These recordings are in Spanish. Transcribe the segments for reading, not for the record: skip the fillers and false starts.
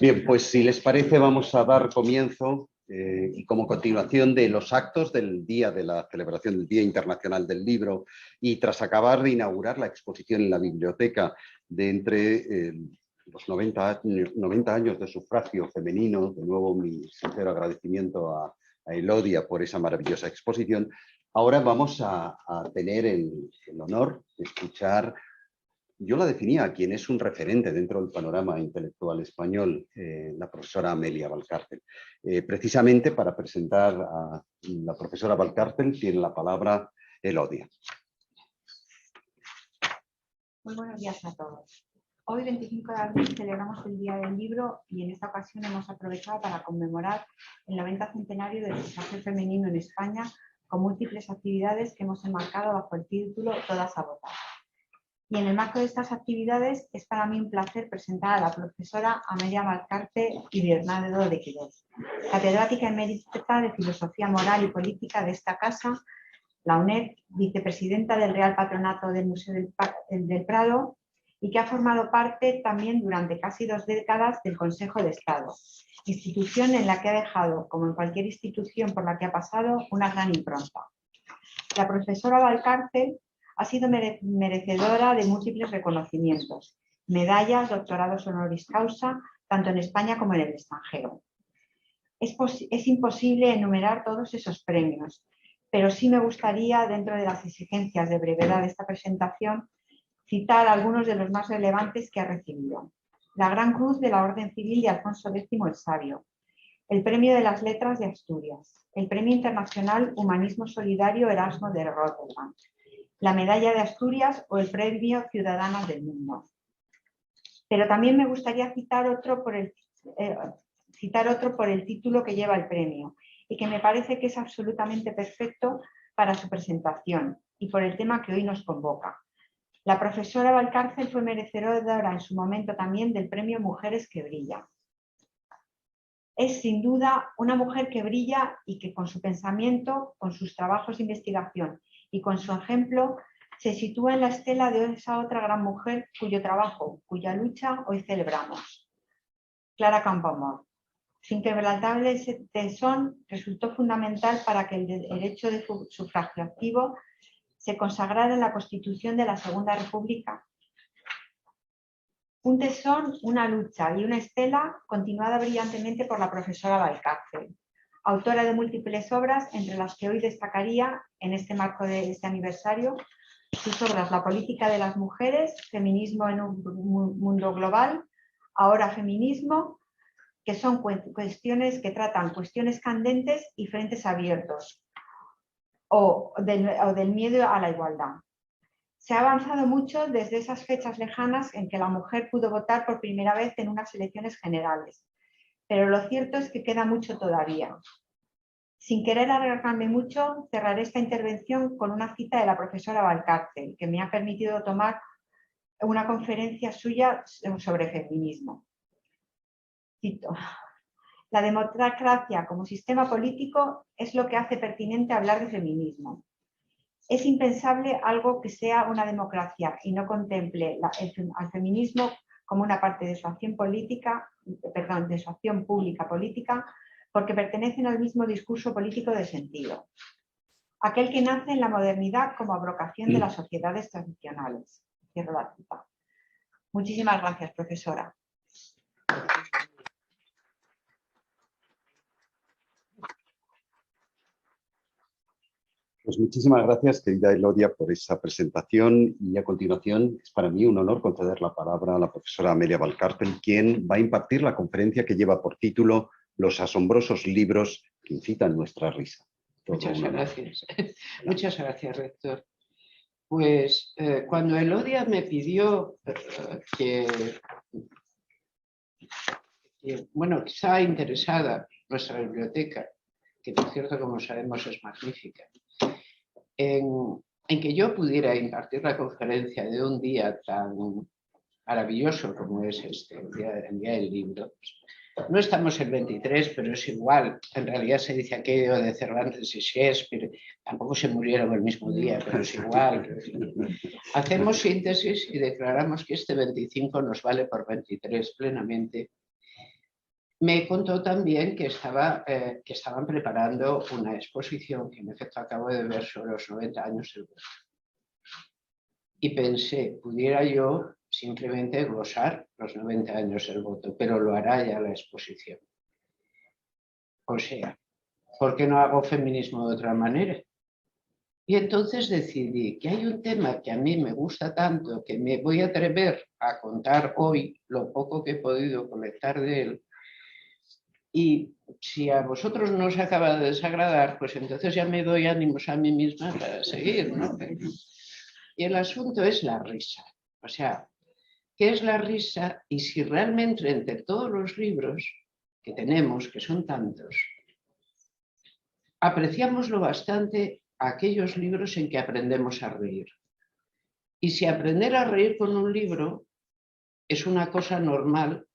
Bien, pues si les parece vamos a dar comienzo y como continuación de los actos del día de la celebración del Día Internacional del Libro y tras acabar de inaugurar la exposición en la biblioteca de entre los 90 años de sufragio femenino, de nuevo mi sincero agradecimiento a Elodia por esa maravillosa exposición, ahora vamos a tener el honor de escuchar. Yo la definía a quien es un referente dentro del panorama intelectual español, la profesora Amelia Valcárcel. Precisamente para presentar a la profesora Valcárcel tiene la palabra Elodia. Muy buenos días a todos. Hoy, 25 de abril, celebramos el Día del Libro y en esta ocasión hemos aprovechado para conmemorar el 90 centenario del sufragio femenino en España con múltiples actividades que hemos enmarcado bajo el título Todas a votar. Y en el marco de estas actividades es para mí un placer presentar a la profesora Amelia Valcárcel y Bernardo de Quirós, catedrática emérita de Filosofía Moral y Política de esta casa, la UNED, vicepresidenta del Real Patronato del Museo del Prado y que ha formado parte también durante casi 2 décadas del Consejo de Estado, institución en la que ha dejado, como en cualquier institución por la que ha pasado, una gran impronta. La profesora Valcárcel ha sido merecedora de múltiples reconocimientos, medallas, doctorados honoris causa, tanto en España como en el extranjero. Es imposible enumerar todos esos premios, pero sí me gustaría, dentro de las exigencias de brevedad de esta presentación, citar algunos de los más relevantes que ha recibido. La Gran Cruz de la Orden Civil de Alfonso X el Sabio, el Premio de las Letras de Asturias, el Premio Internacional Humanismo Solidario Erasmo de Rotterdam, la Medalla de Asturias o el Premio Ciudadanas del Mundo. Pero también me gustaría citar otro por el título que lleva el premio y que me parece que es absolutamente perfecto para su presentación y por el tema que hoy nos convoca. La profesora Valcárcel fue merecedora en su momento también del Premio Mujeres que Brillan. Es sin duda una mujer que brilla y que con su pensamiento, con sus trabajos de investigación y con su ejemplo se sitúa en la estela de esa otra gran mujer cuyo trabajo, cuya lucha hoy celebramos. Clara Campoamor. Su inquebrantable tesón resultó fundamental para que el derecho de sufragio activo se consagrara en la Constitución de la Segunda República. Un tesón, una lucha y una estela continuada brillantemente por la profesora Valcárcel, autora de múltiples obras, entre las que hoy destacaría, en este marco de este aniversario, sus obras La política de las mujeres, Feminismo en un mundo global, Ahora feminismo, que son cuestiones que tratan cuestiones candentes y frentes abiertos, o del miedo a la igualdad. Se ha avanzado mucho desde esas fechas lejanas en que la mujer pudo votar por primera vez en unas elecciones generales, pero lo cierto es que queda mucho todavía. Sin querer alargarme mucho, cerraré esta intervención con una cita de la profesora Valcárcel, que me ha permitido tomar una conferencia suya sobre feminismo. Cito: la democracia como sistema político es lo que hace pertinente hablar de feminismo. Es impensable algo que sea una democracia y no contemple al feminismo como una parte de su acción política, de su acción pública política, porque pertenecen al mismo discurso político de sentido. Aquel que nace en la modernidad como abrogación de las sociedades tradicionales. Cierro la cita. Muchísimas gracias, profesora. Pues muchísimas gracias, querida Elodia, por esa presentación y a continuación es para mí un honor conceder la palabra a la profesora Amelia Valcárcel, quien va a impartir la conferencia que lleva por título Los asombrosos libros que incitan nuestra risa. Muchas gracias. Muchas gracias, rector. Pues cuando Elodia me pidió que estaba interesada nuestra biblioteca, que por cierto, como sabemos, es magnífica, en que yo pudiera impartir la conferencia de un día tan maravilloso como es el día del libro. No estamos el 23, pero es igual. En realidad se dice aquello de Cervantes y Shakespeare. Tampoco se murieron el mismo día, pero es igual. Hacemos síntesis y declaramos que este 25 nos vale por 23 plenamente. me contó también que estaban preparando una exposición que en efecto acabo de ver sobre los 90 años del voto. Y pensé, pudiera yo simplemente glosar los 90 años del voto, pero lo hará ya la exposición. O sea, ¿por qué no hago feminismo de otra manera? Y entonces decidí que hay un tema que a mí me gusta tanto, que me voy a atrever a contar hoy lo poco que he podido colectar de él. Y si a vosotros no os acaba de desagradar, pues entonces ya me doy ánimos a mí misma para seguir, ¿no? Y el asunto es la risa. O sea, ¿qué es la risa? Y si realmente entre todos los libros que tenemos, que son tantos, apreciamos lo bastante aquellos libros en que aprendemos a reír. Y si aprender a reír con un libro es una cosa normal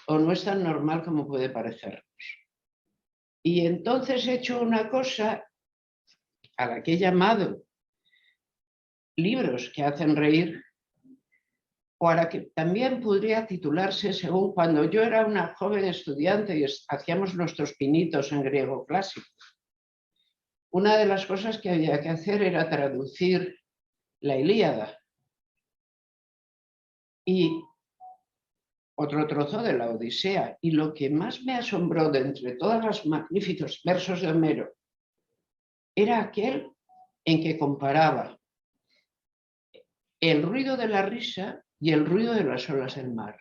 o no es tan normal como puede parecernos. Y entonces he hecho una cosa a la que he llamado libros que hacen reír, o a la que también podría titularse según cuando yo era una joven estudiante y hacíamos nuestros pinitos en griego clásico. Una de las cosas que había que hacer era traducir la Ilíada y otro trozo de la Odisea. Y lo que más me asombró de entre todos los magníficos versos de Homero era aquel en que comparaba el ruido de la risa y el ruido de las olas del mar.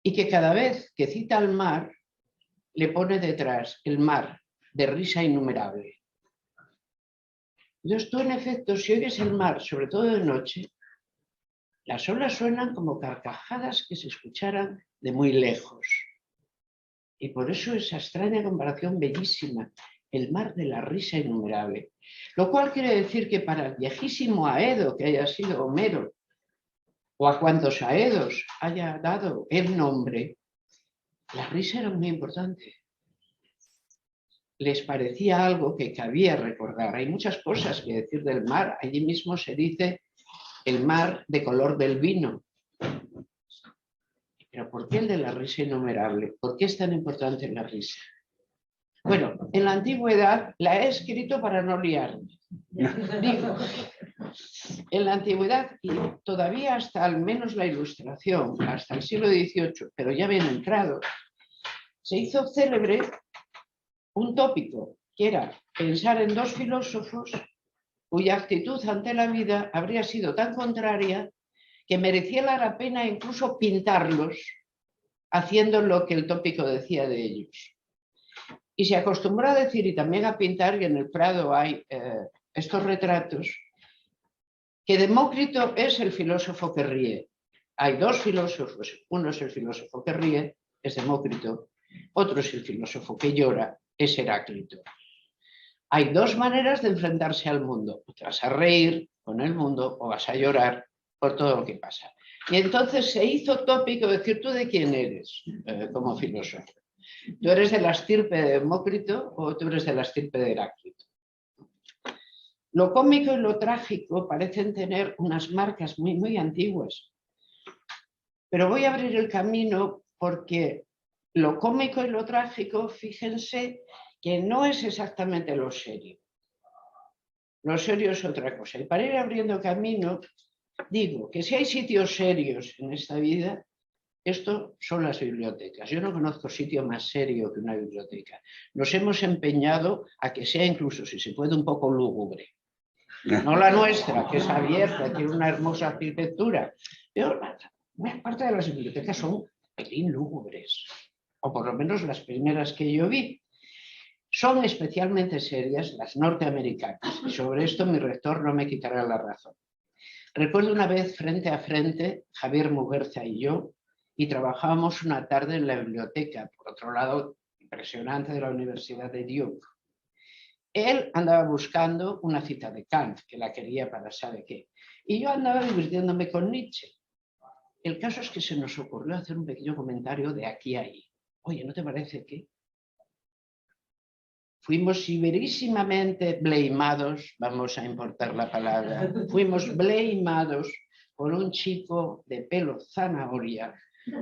Y que cada vez que cita al mar, le pone detrás el mar de risa innumerable. Entonces tú, en efecto, si oyes el mar, sobre todo de noche, las olas suenan como carcajadas que se escucharan de muy lejos. Y por eso esa extraña comparación bellísima, el mar de la risa innumerable. Lo cual quiere decir que para el viejísimo Aedo, que haya sido Homero, o a cuantos Aedos haya dado el nombre, la risa era muy importante. Les parecía algo que cabía recordar. Hay muchas cosas que decir del mar. Allí mismo se dice el mar de color del vino. Pero ¿por qué el de la risa innumerable? ¿Por qué es tan importante la risa? Bueno, en la antigüedad la he escrito para no liarme. Digo, en la antigüedad y todavía hasta al menos la Ilustración, hasta el siglo XVIII, pero ya bien entrado, se hizo célebre un tópico que era pensar en dos filósofos cuya actitud ante la vida habría sido tan contraria que merecía la pena incluso pintarlos haciendo lo que el tópico decía de ellos. Y se acostumbró a decir, y también a pintar, y en el Prado hay estos retratos, que Demócrito es el filósofo que ríe. Hay dos filósofos, uno es el filósofo que ríe, es Demócrito, otro es el filósofo que llora, es Heráclito. Hay dos maneras de enfrentarse al mundo. Te vas a reír con el mundo o vas a llorar por todo lo que pasa. Y entonces se hizo tópico decir, ¿tú de quién eres como filósofo? ¿Tú eres de la estirpe de Demócrito o tú eres de la estirpe de Heráclito? Lo cómico y lo trágico parecen tener unas marcas muy, muy antiguas. Pero voy a abrir el camino porque lo cómico y lo trágico, fíjense que no es exactamente lo serio. Lo serio es otra cosa. Y para ir abriendo camino, digo que si hay sitios serios en esta vida, esto son las bibliotecas. Yo no conozco sitio más serio que una biblioteca. Nos hemos empeñado a que sea incluso, si se puede, un poco lúgubre. No la nuestra, que es abierta, tiene una hermosa arquitectura. Pero una parte de las bibliotecas son pelín lúgubres, o por lo menos las primeras que yo vi. Son especialmente serias las norteamericanas, y sobre esto mi rector no me quitará la razón. Recuerdo una vez frente a frente, Javier Muguerza y yo, y trabajábamos una tarde en la biblioteca, por otro lado, impresionante, de la Universidad de Duke. Él andaba buscando una cita de Kant, que la quería para sabe qué, y yo andaba divirtiéndome con Nietzsche. El caso es que se nos ocurrió hacer un pequeño comentario de aquí a ahí. Oye, ¿no te parece que? Fuimos severísimamente blamados, vamos a importar la palabra, fuimos blamados por un chico de pelo zanahoria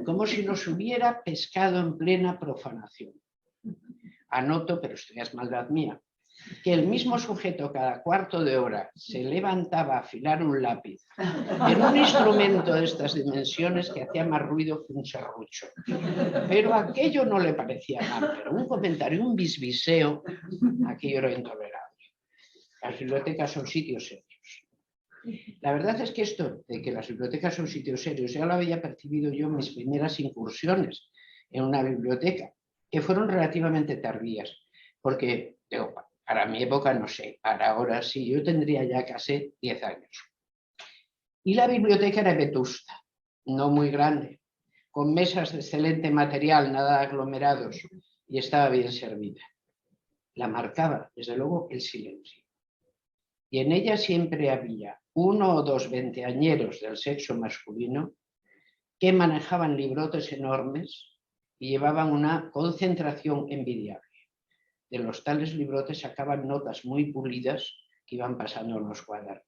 como si nos hubiera pescado en plena profanación. Anoto, pero esto ya es maldad mía, que el mismo sujeto cada cuarto de hora se levantaba a afilar un lápiz en un instrumento de estas dimensiones que hacía más ruido que un serrucho. Pero aquello no le parecía mal, pero un comentario, un bisbiseo, aquello era intolerable. Las bibliotecas son sitios serios. La verdad es que esto de que las bibliotecas son sitios serios ya lo había percibido yo en mis primeras incursiones en una biblioteca, que fueron relativamente tardías, porque digo, para mi época no sé, para ahora sí, yo tendría ya casi 10 años. Y la biblioteca era vetusta, no muy grande, con mesas de excelente material, nada aglomerados, y estaba bien servida. La marcaba, desde luego, el silencio. Y en ella siempre había 1 o 2 veinteañeros del sexo masculino que manejaban librotes enormes y llevaban una concentración envidiable. De los tales librotes sacaban notas muy pulidas que iban pasando en los cuadernos.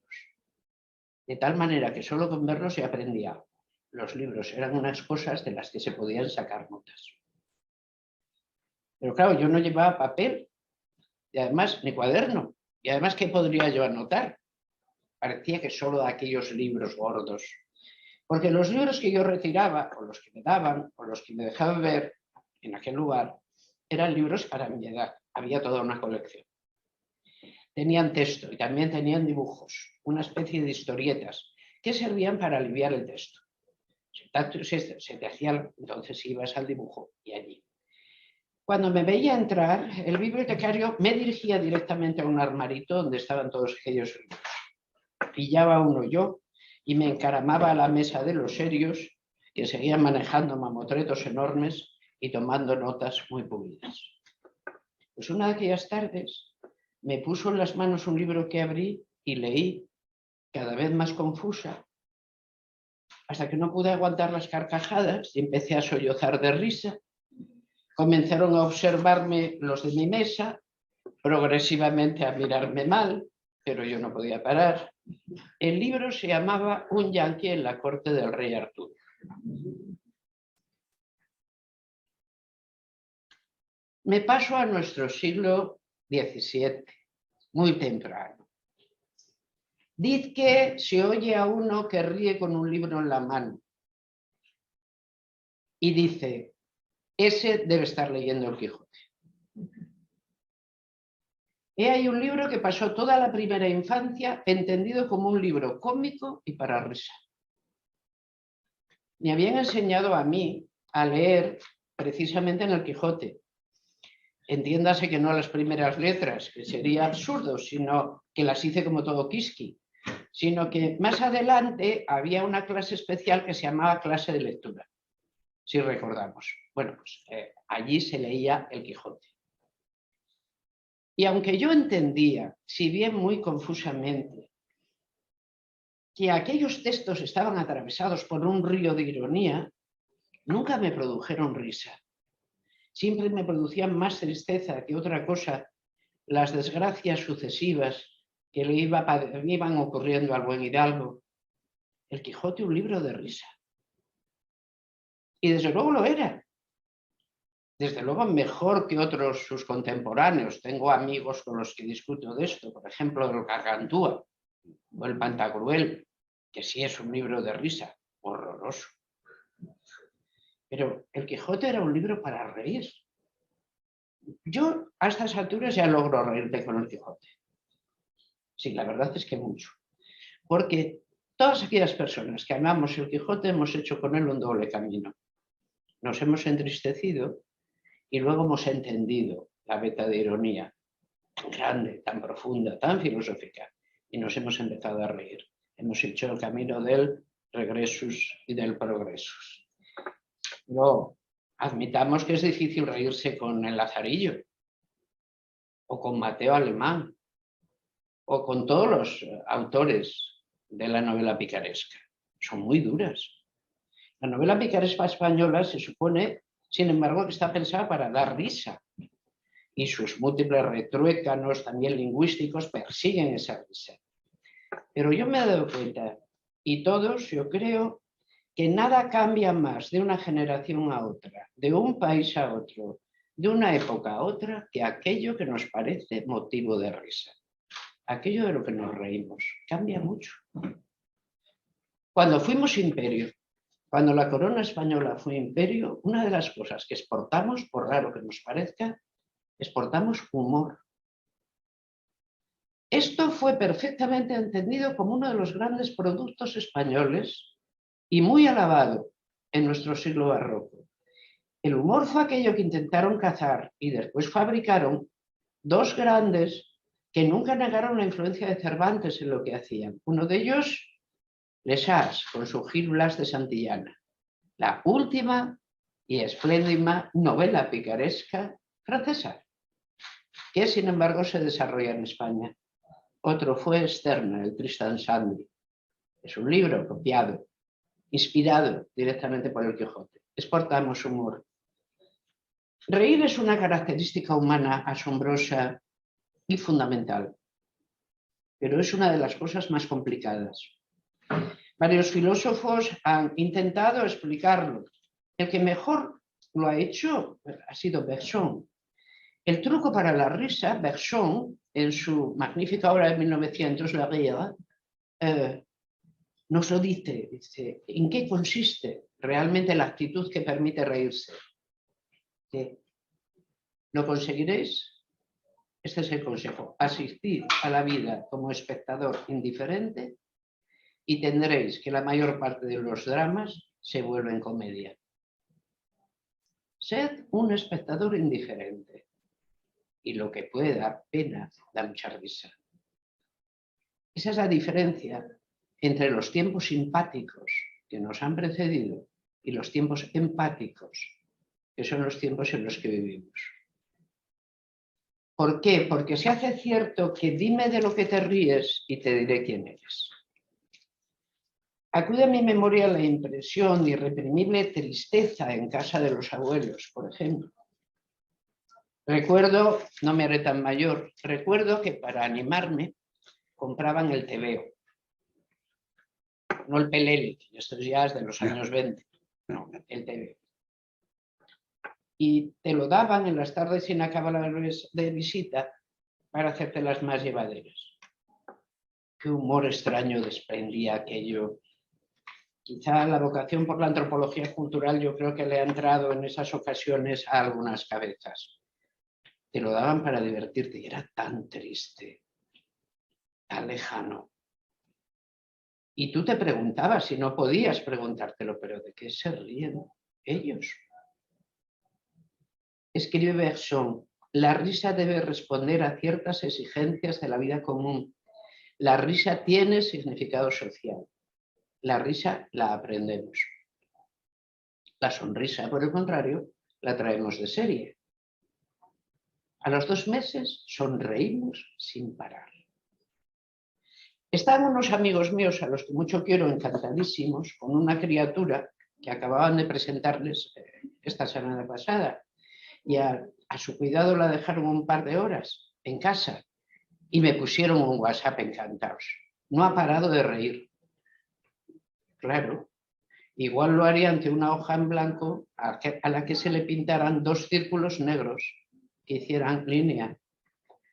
De tal manera que solo con verlos se aprendía algo. Los libros eran unas cosas de las que se podían sacar notas. Pero claro, yo no llevaba papel y además ni cuaderno. Y además, ¿qué podría yo anotar? Parecía que solo de aquellos libros gordos. Porque los libros que yo retiraba, o los que me daban, o los que me dejaban ver en aquel lugar, eran libros para mi edad. Había toda una colección. Tenían texto y también tenían dibujos, una especie de historietas que servían para aliviar el texto. Se te hacía, entonces ibas al dibujo y allí. Cuando me veía entrar, el bibliotecario me dirigía directamente a un armarito donde estaban todos aquellos libros. Pillaba uno yo y me encaramaba a la mesa de los serios, que seguían manejando mamotretos enormes y tomando notas muy pulidas. Pues una de aquellas tardes me puso en las manos un libro que abrí y leí, cada vez más confusa, hasta que no pude aguantar las carcajadas y empecé a sollozar de risa. Comenzaron a observarme los de mi mesa, progresivamente a mirarme mal, pero yo no podía parar. El libro se llamaba Un yanqui en la corte del rey Arturo. Me paso a nuestro siglo XVII, muy temprano. Diz que se oye a uno que ríe con un libro en la mano y dice, ese debe estar leyendo el Quijote. He ahí un libro que pasó toda la primera infancia entendido como un libro cómico y para risa. Me habían enseñado a mí a leer precisamente en el Quijote. Entiéndase que no las primeras letras, que sería absurdo, sino que las hice como todo quisqui, sino que más adelante había una clase especial que se llamaba clase de lectura, si recordamos. Bueno, pues allí se leía el Quijote. Y aunque yo entendía, si bien muy confusamente, que aquellos textos estaban atravesados por un río de ironía, nunca me produjeron risa. Siempre me producían más tristeza que otra cosa las desgracias sucesivas que le iban ocurriendo al buen Hidalgo. El Quijote, un libro de risa. Y desde luego lo era. Desde luego mejor que otros sus contemporáneos. Tengo amigos con los que discuto de esto, por ejemplo, el Gargantúa o el Pantagruel, que sí es un libro de risa, horroroso. Pero el Quijote era un libro para reír. Yo a estas alturas ya logro reírte con el Quijote. Sí, la verdad es que mucho. Porque todas aquellas personas que amamos el Quijote hemos hecho con él un doble camino. Nos hemos entristecido y luego hemos entendido la veta de ironía tan grande, tan profunda, tan filosófica, y nos hemos empezado a reír. Hemos hecho el camino del regresus y del progresus. No, admitamos que es difícil reírse con el Lazarillo, o con Mateo Alemán, o con todos los autores de la novela picaresca. Son muy duras. La novela picaresca española se supone, sin embargo, que está pensada para dar risa. Y sus múltiples retruécanos, también lingüísticos, persiguen esa risa. Pero yo me he dado cuenta, y todos, yo creo, que nada cambia más de una generación a otra, de un país a otro, de una época a otra, que aquello que nos parece motivo de risa. Aquello de lo que nos reímos cambia mucho. Cuando fuimos imperio, cuando la corona española fue imperio, una de las cosas que exportamos, por raro que nos parezca, exportamos humor. Esto fue perfectamente entendido como uno de los grandes productos españoles y muy alabado en nuestro siglo barroco. El humor fue aquello que intentaron cazar y después fabricaron dos grandes que nunca negaron la influencia de Cervantes en lo que hacían. Uno de ellos, Les Arts, con su Gil Blas de Santillana. La última y espléndida novela picaresca francesa, que sin embargo se desarrolla en España. Otro fue Sterne, el Tristan Shandy. Es un libro copiado, inspirado directamente por el Quijote. Exportamos humor. Reír es una característica humana asombrosa y fundamental, pero es una de las cosas más complicadas. Varios filósofos han intentado explicarlo. El que mejor lo ha hecho ha sido Bergson. El truco para la risa, Bergson, en su magnífica obra de 1900, La Rire, nos lo dice, ¿en qué consiste realmente la actitud que permite reírse? ¿Lo conseguiréis? Este es el consejo. Asistid a la vida como espectador indiferente y tendréis que la mayor parte de los dramas se vuelven comedia. Sed un espectador indiferente y lo que puede dar pena da mucha risa. Esa es la diferencia entre los tiempos simpáticos que nos han precedido y los tiempos empáticos, que son los tiempos en los que vivimos. ¿Por qué? Porque se hace cierto que dime de lo que te ríes y te diré quién eres. Acude a mi memoria la impresión de irreprimible tristeza en casa de los abuelos, por ejemplo. Recuerdo, no me haré tan mayor, recuerdo que para animarme compraban el tebeo, no el pelele, esto ya es de los años 20, no, el tebeo. Y te lo daban en las tardes sin acabar de visita para hacerte las más llevaderas. Qué humor extraño desprendía aquello. Quizá la vocación por la antropología cultural yo creo que le ha entrado en esas ocasiones a algunas cabezas. Te lo daban para divertirte y era tan triste, tan lejano. Y tú te preguntabas, si no podías preguntártelo, pero ¿de qué se ríen ellos? Escribe Bergson, la risa debe responder a ciertas exigencias de la vida común. La risa tiene significado social. La risa la aprendemos. La sonrisa, por el contrario, la traemos de serie. A los 2 meses sonreímos sin parar. Estaban unos amigos míos, a los que mucho quiero, encantadísimos, con una criatura que acababan de presentarles esta semana pasada. Y a su cuidado la dejaron un par de horas en casa y me pusieron un WhatsApp encantados. No ha parado de reír. Claro, igual lo haría ante una hoja en blanco a la que se le pintaran 2 círculos negros que hicieran línea.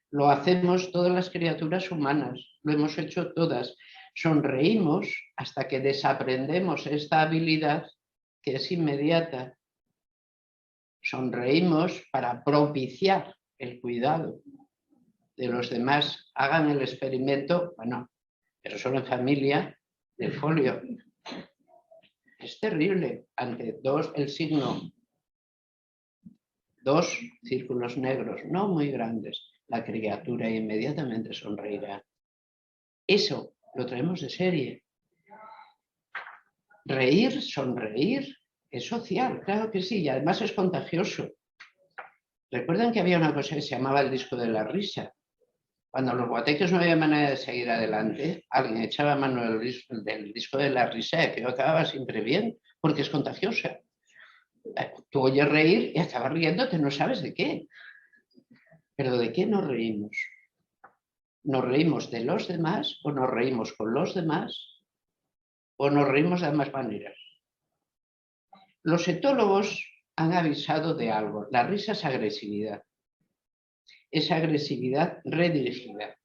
Lo hacemos todas las criaturas humanas, lo hemos hecho todas. Sonreímos hasta que desaprendemos esta habilidad que es inmediata. Sonreímos para propiciar el cuidado de los demás. Hagan el experimento, bueno, pero solo en familia, del folio. Es terrible. Ante el signo, 2 círculos negros, no muy grandes, la criatura inmediatamente sonreirá. Eso lo traemos de serie. Reír, sonreír, es social, claro que sí, y además es contagioso. Recuerdan que había una cosa que se llamaba el disco de la risa. Cuando los guateques no había manera de seguir adelante, alguien echaba mano del disco de la risa, que acababa siempre bien, porque es contagiosa. Tú oyes reír y acabas riéndote, no sabes de qué. Pero ¿de qué nos reímos? ¿Nos reímos de los demás o nos reímos con los demás o nos reímos de ambas maneras? Los etólogos han avisado de algo. La risa es agresividad. Es agresividad redirigida.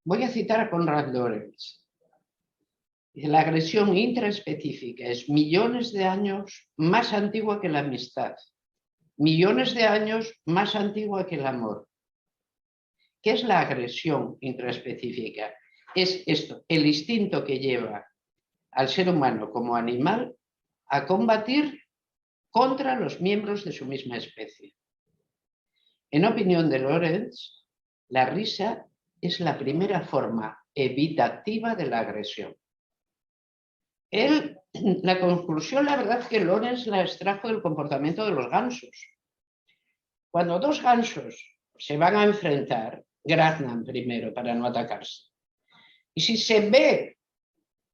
Voy a citar a Konrad Lorenz. La agresión intraespecífica es millones de años más antigua que la amistad. Millones de años más antigua que el amor. ¿Qué es la agresión intraespecífica? Es esto, el instinto que lleva al ser humano como animal a combatir contra los miembros de su misma especie. En opinión de Lorenz, la risa es la primera forma evitativa de la agresión. La conclusión, la verdad, que Lorenz la extrajo del comportamiento de los gansos. Cuando dos gansos se van a enfrentar, graznan primero para no atacarse. Y si se ve,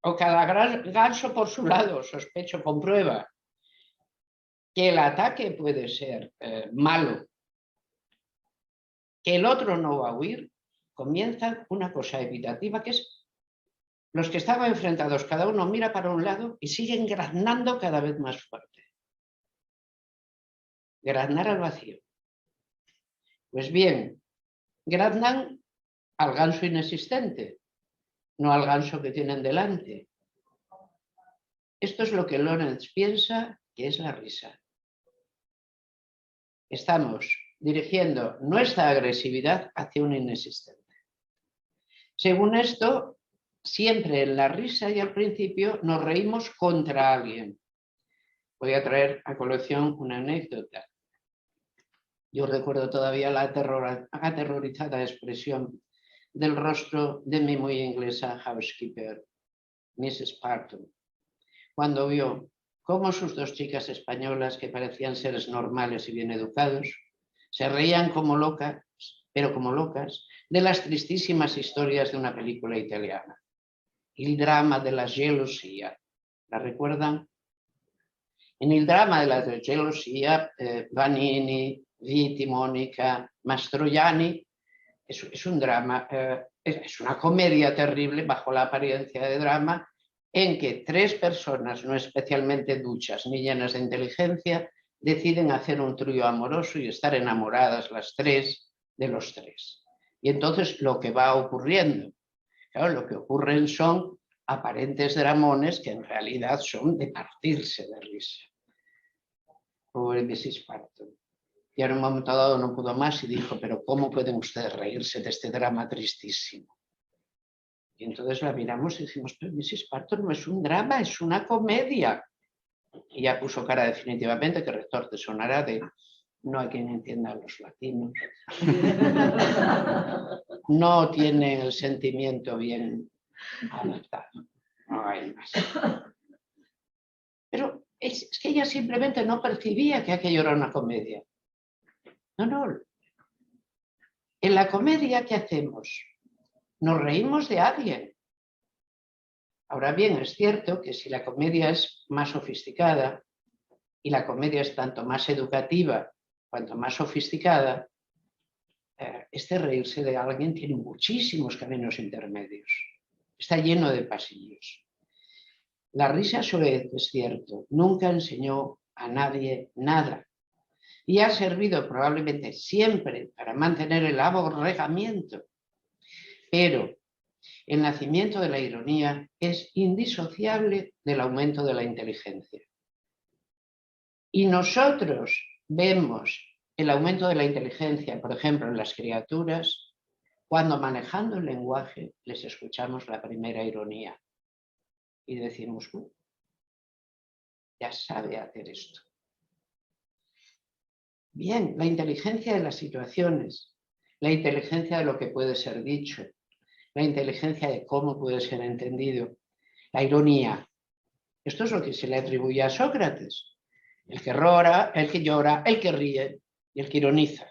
o cada ganso por su lado, sospecho, comprueba que el ataque puede ser malo, que el otro no va a huir, comienza una cosa evitativa que es los que estaban enfrentados, cada uno mira para un lado y siguen graznando cada vez más fuerte. Graznar al vacío. Pues bien, graznan al ganso inexistente, no al ganso que tienen delante. Esto es lo que Lorenz piensa que es la risa. Estamos dirigiendo nuestra agresividad hacia un inexistente. Según esto, siempre en la risa y al principio nos reímos contra alguien. Voy a traer a colación una anécdota. Yo recuerdo todavía la aterrorizada expresión del rostro de mi muy inglesa housekeeper, Mrs. Parton, cuando vio cómo sus dos chicas españolas, que parecían seres normales y bien educados, se reían como locas, pero como locas, de las tristísimas historias de una película italiana. El drama de la gelosia. ¿La recuerdan? En el drama de la gelosia, Vanini, Viti, Mónica, Mastroianni, es un drama, es una comedia terrible bajo la apariencia de drama, en que tres personas no especialmente duchas ni llenas de inteligencia deciden hacer un trío amoroso y estar enamoradas las tres de los tres. Y entonces lo que va ocurriendo, claro, lo que ocurren son aparentes dramones que en realidad son de partirse de risa. Pobre Mrs. Parton. Y en un momento dado no pudo más y dijo, pero ¿cómo pueden ustedes reírse de este drama tristísimo? Y entonces la miramos y dijimos, pero Mrs. Parton no es un drama, es una comedia. Y ya puso cara definitivamente, que rector te sonará de, no hay quien entienda a los latinos. No tiene el sentimiento bien adaptado. No hay más. Pero es que ella simplemente no percibía que aquello era una comedia. No. En la comedia, ¿qué hacemos? Nos reímos de alguien. Ahora bien, es cierto que si la comedia es más sofisticada y la comedia es tanto más educativa cuanto más sofisticada, este reírse de alguien tiene muchísimos caminos intermedios. Está lleno de pasillos. La risa, a su vez, es cierto, nunca enseñó a nadie nada. Y ha servido probablemente siempre para mantener el aborregamiento. Pero el nacimiento de la ironía es indisociable del aumento de la inteligencia. Y nosotros vemos el aumento de la inteligencia, por ejemplo, en las criaturas, cuando manejando el lenguaje les escuchamos la primera ironía. Y decimos, ya sabe hacer esto. Bien, la inteligencia de las situaciones, la inteligencia de lo que puede ser dicho, la inteligencia de cómo puede ser entendido, la ironía. Esto es lo que se le atribuye a Sócrates. El que llora, el que ríe y el que ironiza.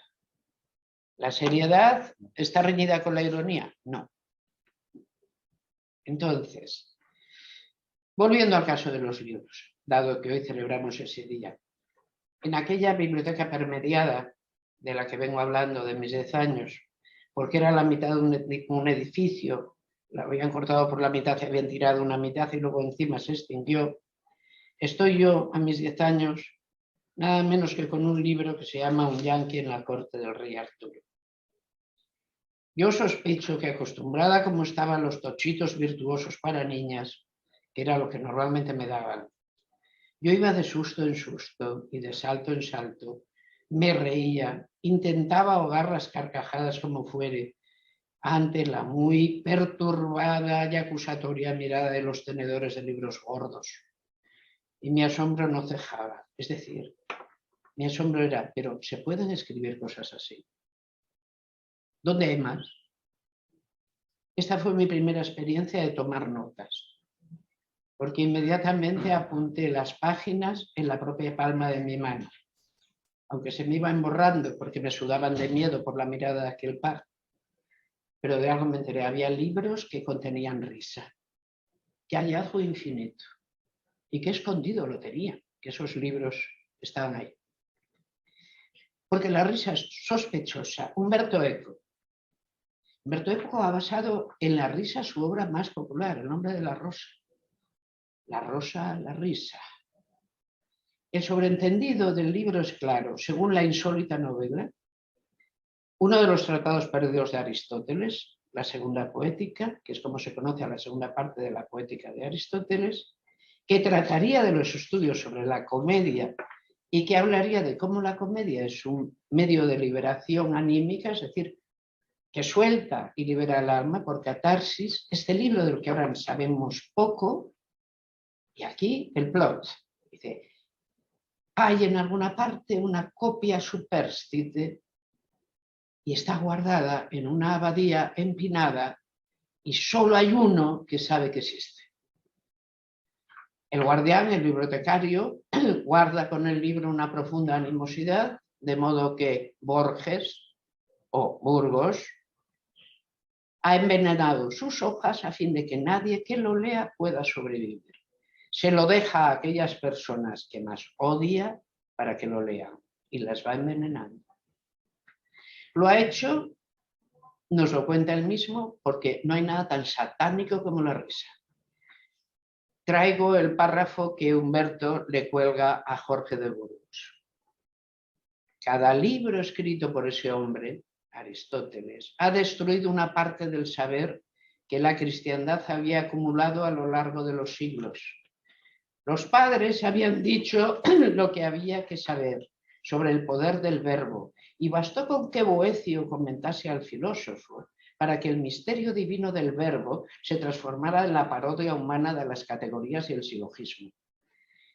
¿La seriedad está reñida con la ironía? No. Entonces, volviendo al caso de los libros, dado que hoy celebramos ese día, en aquella biblioteca permediada de la que vengo hablando de mis 10 años, porque era la mitad de un edificio, la habían cortado por la mitad, se habían tirado una mitad y luego encima se extinguió, Estoy yo a mis 10 años, nada menos que con un libro que se llama Un yanqui en la corte del rey Arturo. Yo sospecho que, acostumbrada como estaba a los tochitos virtuosos para niñas, que era lo que normalmente me daban, yo iba de susto en susto y de salto en salto, me reía, intentaba ahogar las carcajadas como fuere, ante la muy perturbada y acusatoria mirada de los tenedores de libros gordos. Y mi asombro no cejaba. Es decir, mi asombro era, pero ¿se pueden escribir cosas así? ¿Dónde hay más? Esta fue mi primera experiencia de tomar notas, porque inmediatamente apunté las páginas en la propia palma de mi mano, aunque se me iban borrando porque me sudaban de miedo por la mirada de aquel par. Pero de algo me enteré, había libros que contenían risa. Qué hallazgo infinito. Y qué escondido lo tenía, que esos libros estaban ahí. Porque la risa es sospechosa. Humberto Eco. Humberto Eco ha basado en la risa su obra más popular, El nombre de la rosa. La rosa, la risa. El sobreentendido del libro es claro. Según la insólita novela, uno de los tratados perdidos de Aristóteles, la segunda poética, que es como se conoce a la segunda parte de la poética de Aristóteles, que trataría de los estudios sobre la comedia y que hablaría de cómo la comedia es un medio de liberación anímica, es decir, que suelta y libera el alma por catarsis. Este libro del que ahora sabemos poco, y aquí el plot, dice, hay en alguna parte una copia superstite y está guardada en una abadía empinada y solo hay uno que sabe que existe. El guardián, el bibliotecario, guarda con el libro una profunda animosidad, de modo que Borges o Burgos ha envenenado sus hojas a fin de que nadie que lo lea pueda sobrevivir. Se lo deja a aquellas personas que más odia para que lo lean y las va envenenando. Lo ha hecho, nos lo cuenta él mismo, porque no hay nada tan satánico como la risa. Traigo el párrafo que Humberto le cuelga a Jorge de Burgos. Cada libro escrito por ese hombre, Aristóteles, ha destruido una parte del saber que la cristiandad había acumulado a lo largo de los siglos. Los padres habían dicho lo que había que saber sobre el poder del verbo, y bastó con que Boecio comentase al filósofo para que el misterio divino del verbo se transformara en la parodia humana de las categorías y el silogismo.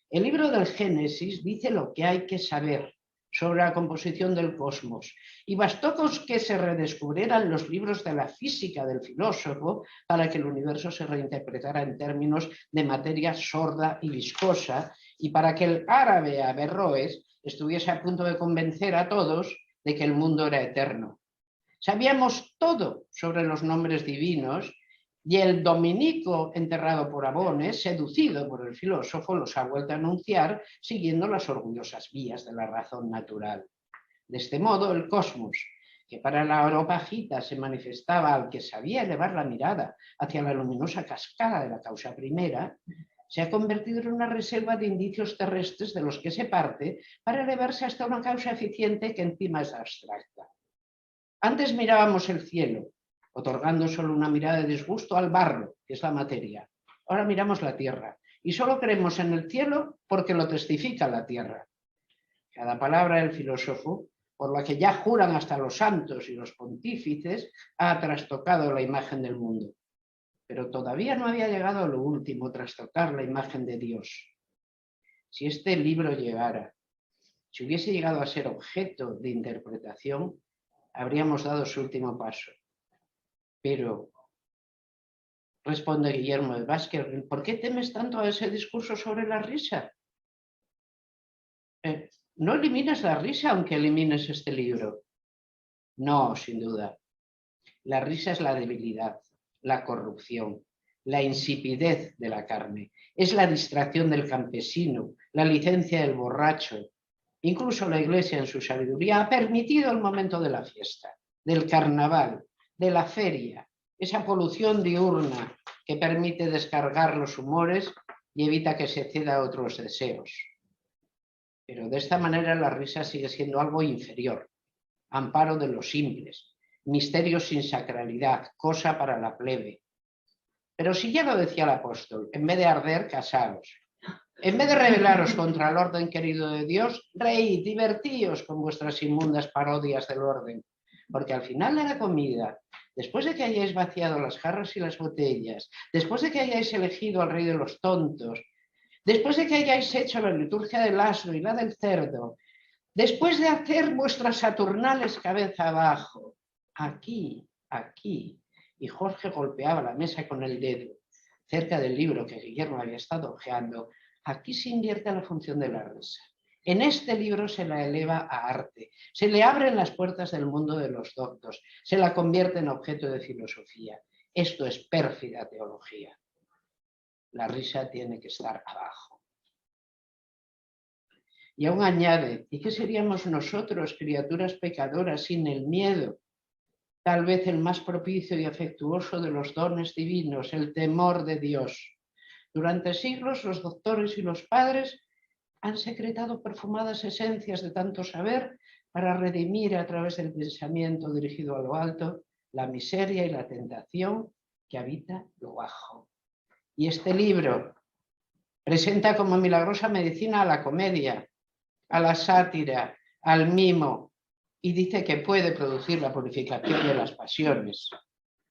El libro del Génesis dice lo que hay que saber sobre la composición del cosmos, y bastó con que se redescubrieran los libros de la física del filósofo para que el universo se reinterpretara en términos de materia sorda y viscosa, y para que el árabe Averroes estuviese a punto de convencer a todos de que el mundo era eterno. Sabíamos todo sobre los nombres divinos, y el dominico enterrado por Abones, seducido por el filósofo, los ha vuelto a anunciar siguiendo las orgullosas vías de la razón natural. De este modo, el cosmos, que para la Areopagita se manifestaba al que sabía elevar la mirada hacia la luminosa cascada de la causa primera, se ha convertido en una reserva de indicios terrestres de los que se parte para elevarse hasta una causa eficiente que encima es abstracta. Antes mirábamos el cielo, otorgando solo una mirada de disgusto al barro, que es la materia. Ahora miramos la tierra y solo creemos en el cielo porque lo testifica la tierra. Cada palabra del filósofo, por la que ya juran hasta los santos y los pontífices, ha trastocado la imagen del mundo. Pero todavía no había llegado a lo último, trastocar la imagen de Dios. Si este libro llegara, si hubiese llegado a ser objeto de interpretación, habríamos dado su último paso. Pero, responde Guillermo de Vázquez, ¿por qué temes tanto a ese discurso sobre la risa? No elimines la risa aunque elimines este libro. No, sin duda. La risa es la debilidad, la corrupción, la insipidez de la carne. Es la distracción del campesino, la licencia del borracho. Incluso la Iglesia en su sabiduría ha permitido el momento de la fiesta, del carnaval, de la feria, esa polución diurna que permite descargar los humores y evita que se ceda a otros deseos. Pero de esta manera la risa sigue siendo algo inferior, amparo de los simples, misterio sin sacralidad, cosa para la plebe. Pero si ya lo decía el apóstol, en vez de arder, casaos. En vez de rebelaros contra el orden querido de Dios, reíd, divertíos con vuestras inmundas parodias del orden. Porque al final de la comida, después de que hayáis vaciado las jarras y las botellas, después de que hayáis elegido al rey de los tontos, después de que hayáis hecho la liturgia del asno y la del cerdo, después de hacer vuestras saturnales cabeza abajo, aquí, y Jorge golpeaba la mesa con el dedo, cerca del libro que Guillermo había estado hojeando, aquí se invierte la función de la risa. En este libro se la eleva a arte, se le abren las puertas del mundo de los doctos, se la convierte en objeto de filosofía. Esto es pérfida teología. La risa tiene que estar abajo. Y aún añade, ¿y qué seríamos nosotros, criaturas pecadoras, sin el miedo? Tal vez el más propicio y afectuoso de los dones divinos, el temor de Dios. Durante siglos los doctores y los padres han secretado perfumadas esencias de tanto saber para redimir a través del pensamiento dirigido a lo alto la miseria y la tentación que habita lo bajo. Y este libro presenta como milagrosa medicina a la comedia, a la sátira, al mimo, y dice que puede producir la purificación de las pasiones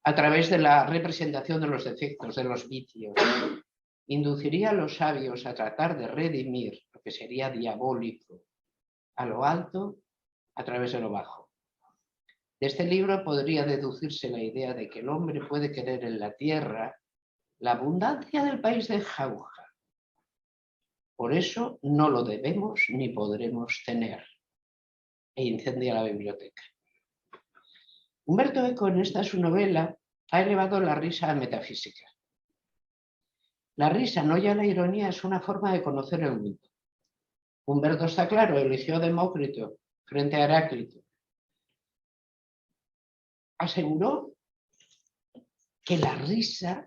a través de la representación de los defectos, de los vicios. Induciría a los sabios a tratar de redimir lo que sería diabólico a lo alto a través de lo bajo. De este libro podría deducirse la idea de que el hombre puede querer en la tierra la abundancia del país de Jauja. Por eso no lo debemos ni podremos tener. E incendia la biblioteca. Umberto Eco, en esta su novela, ha elevado la risa a metafísica. La risa, no ya la ironía, es una forma de conocer el mundo. Humberto, está claro, eligió a Demócrito frente a Heráclito. Aseguró que la risa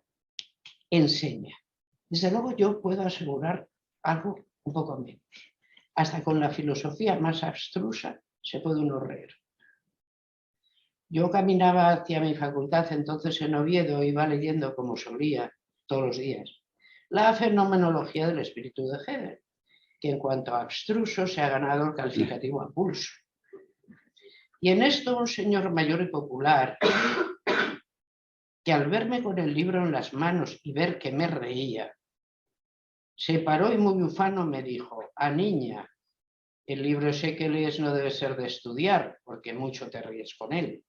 enseña. Desde luego yo puedo asegurar algo un poco menos. Hasta con la filosofía más abstrusa se puede uno reír. Yo caminaba hacia mi facultad entonces en Oviedo, iba leyendo como solía todos los días la fenomenología del espíritu de Hegel, que en cuanto a abstruso se ha ganado el calificativo a pulso. Y en esto un señor mayor y popular, que al verme con el libro en las manos y ver que me reía, se paró y muy ufano me dijo: «Ah, niña, el libro ese que lees no debe ser de estudiar, porque mucho te ríes con él».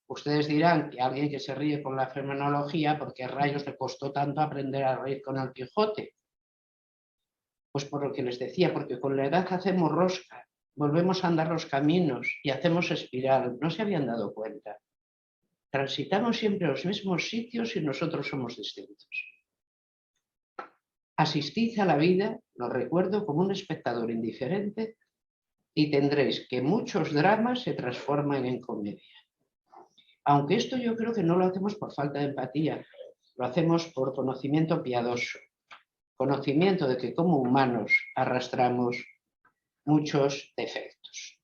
Ustedes dirán que alguien que se ríe con la fenomenología, ¿por qué rayos le costó tanto aprender a reír con el Quijote? Pues por lo que les decía, porque con la edad hacemos rosca, volvemos a andar los caminos y hacemos espiral. No se habían dado cuenta. Transitamos siempre los mismos sitios y nosotros somos distintos. Asistid a la vida, lo recuerdo, como un espectador indiferente y tendréis que muchos dramas se transforman en comedia. Aunque esto yo creo que no lo hacemos por falta de empatía, lo hacemos por conocimiento piadoso, conocimiento de que como humanos arrastramos muchos defectos.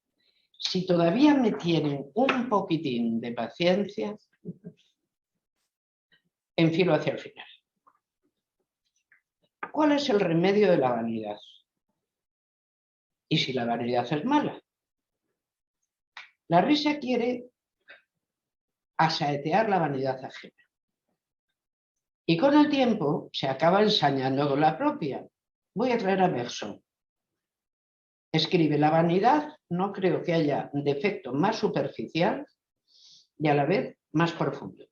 Si todavía me tienen un poquitín de paciencia, enfilo hacia el final. ¿Cuál es el remedio de la vanidad? ¿Y si la vanidad es mala? La risa quiere asaetear la vanidad ajena. Y con el tiempo se acaba ensañando con la propia. Voy a traer a Bergson. Escribe: la vanidad, no creo que haya defecto más superficial y a la vez más profundo.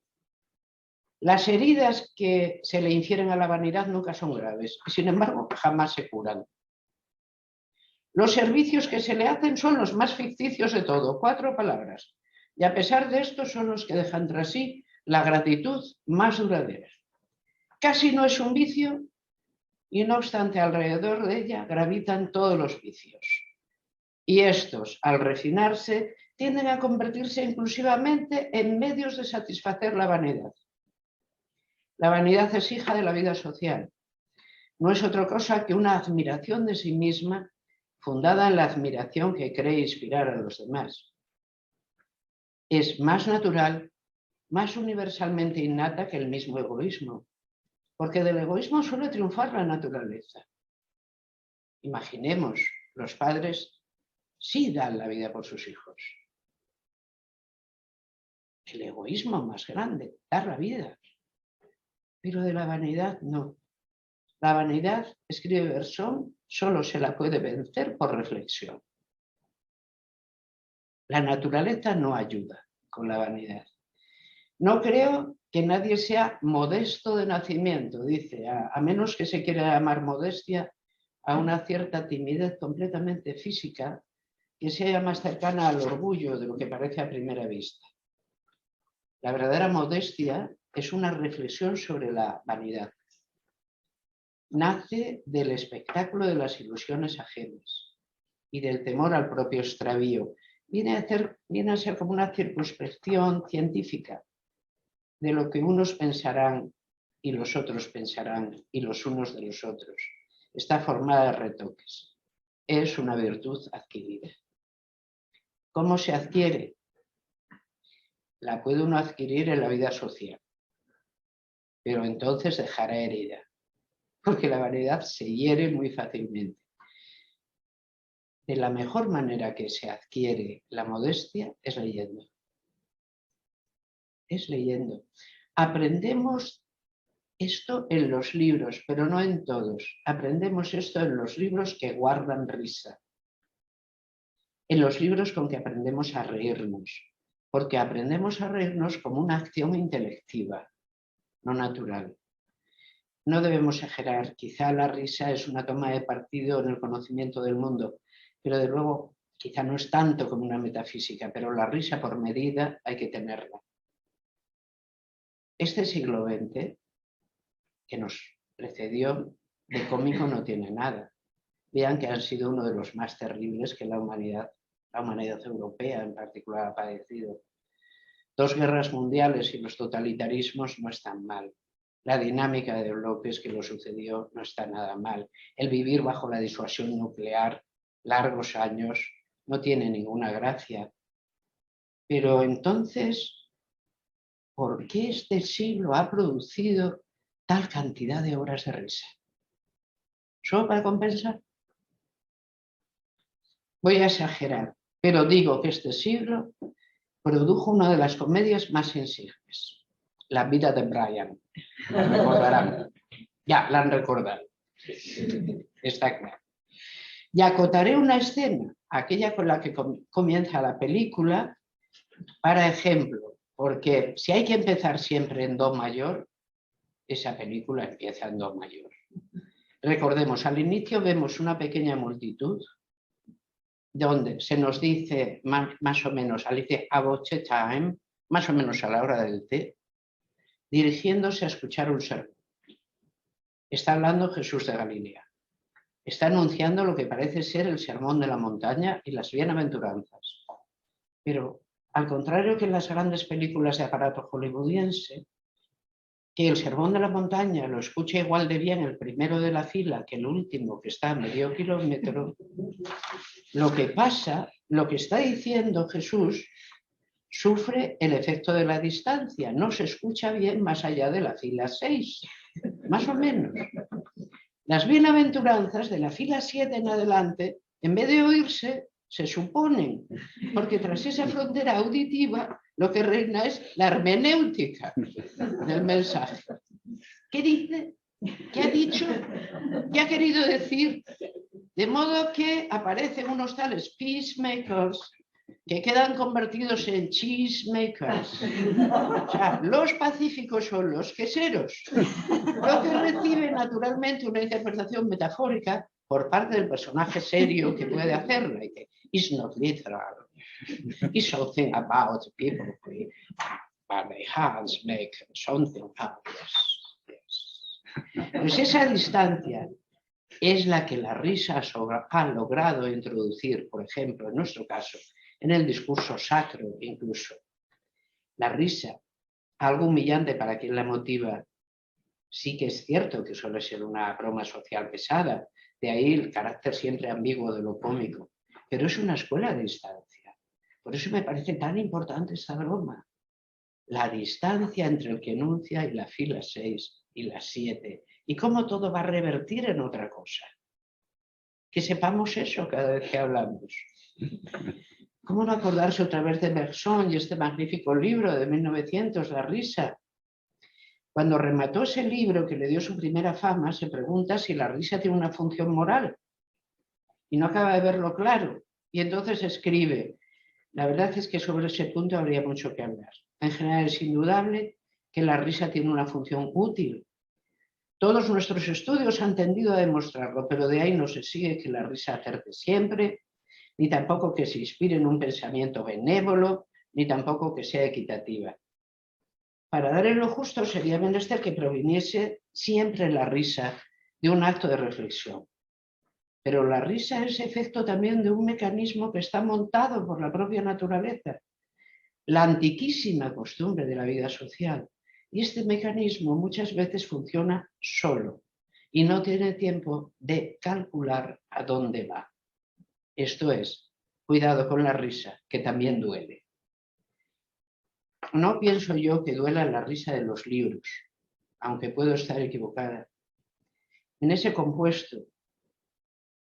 Las heridas que se le infieren a la vanidad nunca son graves y sin embargo jamás se curan. Los servicios que se le hacen son los más ficticios de todo, 4 palabras. Y a pesar de esto son los que dejan tras sí la gratitud más duradera. Casi no es un vicio y no obstante alrededor de ella gravitan todos los vicios. Y estos, al refinarse, tienden a convertirse inclusivamente en medios de satisfacer la vanidad. La vanidad es hija de la vida social no es otra cosa que una admiración de sí misma fundada en la admiración que cree inspirar a los demás. Es más natural, más universalmente innata que el mismo egoísmo, porque del egoísmo suele triunfar la naturaleza. Imaginemos, los padres sí dan la vida por sus hijos. El egoísmo más grande, dar la vida. Pero de la vanidad no. La vanidad, escribe Bersón, solo se la puede vencer por reflexión. La naturaleza no ayuda con la vanidad. No creo que nadie sea modesto de nacimiento, dice, a menos que se quiera llamar modestia a una cierta timidez completamente física que sea más cercana al orgullo de lo que parece a primera vista. La verdadera modestia es una reflexión sobre la vanidad. Nace del espectáculo de las ilusiones ajenas y del temor al propio extravío. Viene a ser como una circunspección científica de lo que unos pensarán y los otros pensarán y los unos de los otros. Está formada de retoques. Es una virtud adquirida. ¿Cómo se adquiere? La puede uno adquirir en la vida social, pero entonces dejará herida, porque la vanidad se hiere muy fácilmente. De la mejor manera que se adquiere la modestia es leyendo. Es leyendo. Aprendemos esto en los libros, pero no en todos. Aprendemos esto en los libros que guardan risa. En los libros con que aprendemos a reírnos. Porque aprendemos a reírnos como una acción intelectiva, no natural. No debemos exagerar. Quizá la risa es una toma de partido en el conocimiento del mundo, pero de luego quizá no es tanto como una metafísica, pero la risa por medida hay que tenerla. Este siglo XX, que nos precedió, de cómico no tiene nada. Vean que han sido uno de los más terribles que la humanidad europea en particular ha padecido. 2 guerras mundiales y los totalitarismos no están mal. La dinámica de bloques que lo sucedió no está nada mal. El vivir bajo la disuasión nuclear largos años no tiene ninguna gracia. Pero entonces, ¿por qué este siglo ha producido tal cantidad de obras de risa? ¿Solo para compensar? Voy a exagerar, pero digo que este siglo produjo una de las comedias más insignes, La vida de Brian. La recordarán. Ya, la han recordado. Está claro. Y acotaré una escena, aquella con la que comienza la película, para ejemplo, porque si hay que empezar siempre en do mayor, esa película empieza en do mayor. Recordemos, al inicio vemos una pequeña multitud donde se nos dice más o menos, dice about time, más o menos a la hora del té, dirigiéndose a escuchar un sermón. Está hablando Jesús de Galilea. Está anunciando lo que parece ser el sermón de la montaña y las bienaventuranzas. Pero, al contrario que en las grandes películas de aparato hollywoodiense, que el sermón de la montaña lo escucha igual de bien el primero de la fila que el último que está a medio kilómetro, lo que pasa, lo que está diciendo Jesús, sufre el efecto de la distancia. No se escucha bien más allá de la fila 6, más o menos. Las bienaventuranzas de la fila 7 en adelante, en vez de oírse, se suponen, porque tras esa frontera auditiva lo que reina es la hermenéutica del mensaje. ¿Qué dice? ¿Qué ha dicho? ¿Qué ha querido decir? De modo que aparecen unos tales peacemakers que quedan convertidos en cheesemakers. O sea, los pacíficos son los queseros, lo que recibe naturalmente una interpretación metafórica por parte del personaje serio que puede hacerla. Y que it's not literal. It's something about people who, by their hands, make something out. Yes. Pues esa distancia es la que la risa ha logrado introducir, por ejemplo, en nuestro caso, en el discurso sacro incluso. La risa, algo humillante para quien la motiva, Sí que es cierto que suele ser una broma social pesada, de ahí el carácter siempre ambiguo de lo cómico, pero es una escuela de distancia. Por eso me parece tan importante esta broma. La distancia entre el que enuncia y la fila 6 y la 7, y cómo todo va a revertir en otra cosa. Que sepamos eso cada vez que hablamos. ¿Cómo no acordarse otra vez de Bergson y este magnífico libro de 1900, La risa? Cuando remató ese libro que le dio su primera fama, se pregunta si la risa tiene una función moral y no acaba de verlo claro. Y entonces escribe, la verdad es que sobre ese punto habría mucho que hablar. En general es indudable que la risa tiene una función útil. Todos nuestros estudios han tendido a demostrarlo, pero de ahí no se sigue que la risa acerte siempre, ni tampoco que se inspire en un pensamiento benévolo, ni tampoco que sea equitativa. Para dar en lo justo sería menester que proviniese siempre la risa de un acto de reflexión. Pero la risa es efecto también de un mecanismo que está montado por la propia naturaleza, la antiquísima costumbre de la vida social. Y este mecanismo muchas veces funciona solo y no tiene tiempo de calcular a dónde va. Esto es, cuidado con la risa, que también duele. No pienso yo que duela la risa de los libros, aunque puedo estar equivocada. En ese compuesto,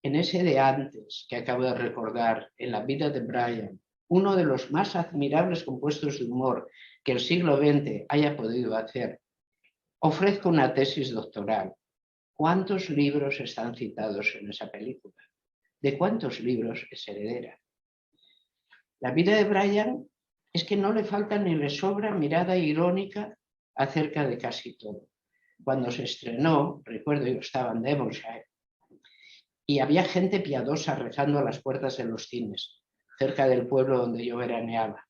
en ese de antes que acabo de recordar, en la vida de Brian, uno de los más admirables compuestos de humor que el siglo XX haya podido hacer, ofrezco una tesis doctoral. ¿Cuántos libros están citados en esa película? ¿De cuántos libros es heredera? La vida de Brian es que no le falta ni le sobra mirada irónica acerca de casi todo. Cuando se estrenó, recuerdo yo estaba en Devonshire, y había gente piadosa rezando a las puertas de los cines, cerca del pueblo donde yo veraneaba.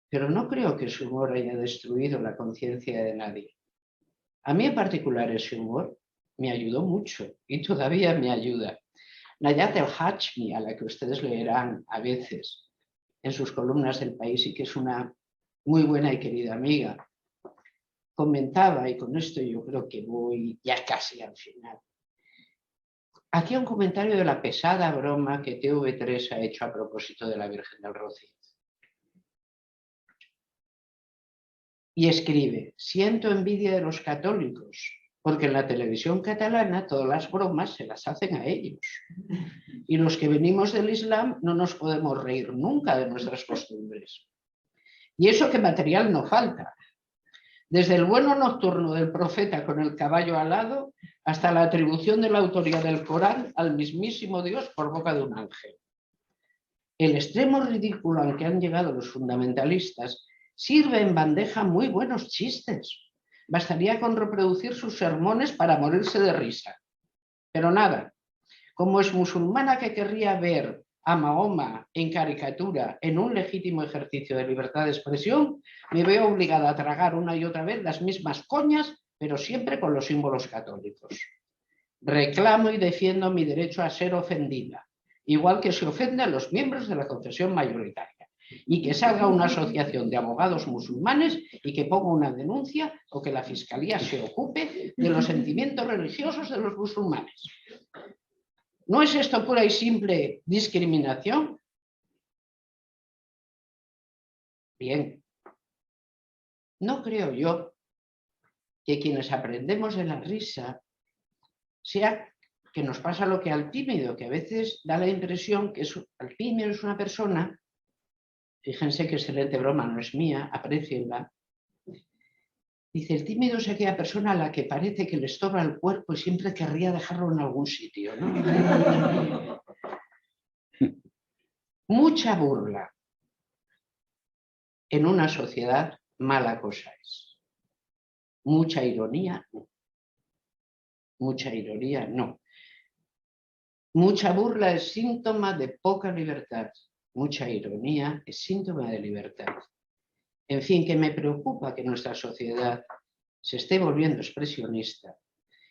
Pero no creo que su humor haya destruido la conciencia de nadie. A mí en particular ese humor me ayudó mucho y todavía me ayuda. Nayat El-Hachmi, a la que ustedes leerán a veces en sus columnas del País y que es una muy buena y querida amiga, comentaba, y con esto yo creo que voy ya casi al final, hacía un comentario de la pesada broma que TV3 ha hecho a propósito de la Virgen del Rocío. Y escribe, siento envidia de los católicos, porque en la televisión catalana todas las bromas se las hacen a ellos. Y los que venimos del Islam no nos podemos reír nunca de nuestras costumbres. Y eso que material no falta. Desde el vuelo nocturno del profeta con el caballo alado hasta la atribución de la autoría del Corán al mismísimo Dios por boca de un ángel. El extremo ridículo al que han llegado los fundamentalistas sirve en bandeja muy buenos chistes. Bastaría con reproducir sus sermones para morirse de risa. Pero nada, como es musulmana que querría ver a Mahoma en caricatura en un legítimo ejercicio de libertad de expresión, me veo obligada a tragar una y otra vez las mismas coñas, pero siempre con los símbolos católicos. Reclamo y defiendo mi derecho a ser ofendida, igual que se ofende a los miembros de la confesión mayoritaria, y que salga una asociación de abogados musulmanes y que ponga una denuncia o que la Fiscalía se ocupe de los sentimientos religiosos de los musulmanes. ¿No es esto pura y simple discriminación? Bien, no creo yo que quienes aprendemos de la risa sea que nos pasa lo que al tímido, que a veces da la impresión que el tímido es una persona, fíjense que excelente broma, no es mía, aprécienla. Dice, el tímido es aquella persona a la que parece que le estorba el cuerpo y siempre querría dejarlo en algún sitio, ¿no? Mucha burla en una sociedad, mala cosa es. Mucha ironía, no. Mucha ironía, no. Mucha burla es síntoma de poca libertad. Mucha ironía es síntoma de libertad. En fin, que me preocupa que nuestra sociedad se esté volviendo expresionista.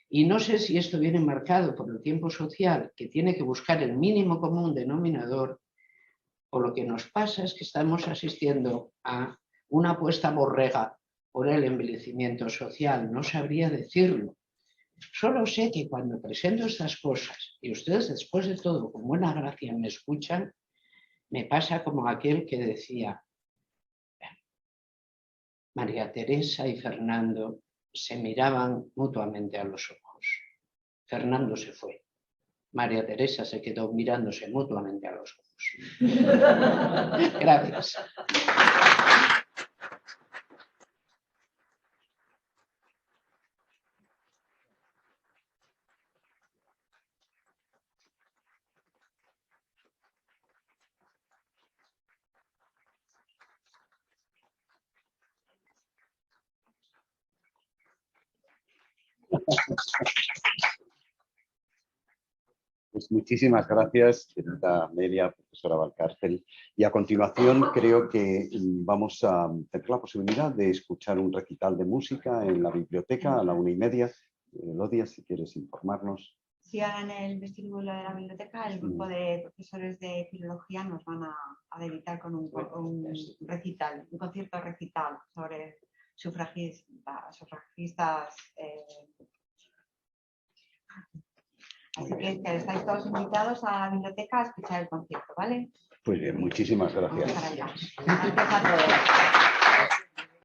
Y no sé si esto viene marcado por el tiempo social, que tiene que buscar el mínimo común denominador, o lo que nos pasa es que estamos asistiendo a una apuesta borrega por el envejecimiento social, no sabría decirlo. Solo sé que cuando presento estas cosas, y ustedes después de todo con buena gracia me escuchan, me pasa como aquel que decía, María Teresa y Fernando se miraban mutuamente a los ojos. Fernando se fue. María Teresa se quedó mirándose mutuamente a los ojos. Gracias. Pues muchísimas gracias, querida Amelia, profesora Valcárcel. Y a continuación creo que vamos a tener la posibilidad de escuchar un recital de música en la biblioteca a la 1:30. Lodia, si quieres informarnos. Si ahora en el vestíbulo de la biblioteca el grupo de profesores de filología nos van a deleitar con un recital, un concierto recital sobre sufragistas. Así que estáis todos invitados a la biblioteca a escuchar el concierto, ¿vale? Pues bien, muchísimas gracias. Vamos para allá. Gracias a todos.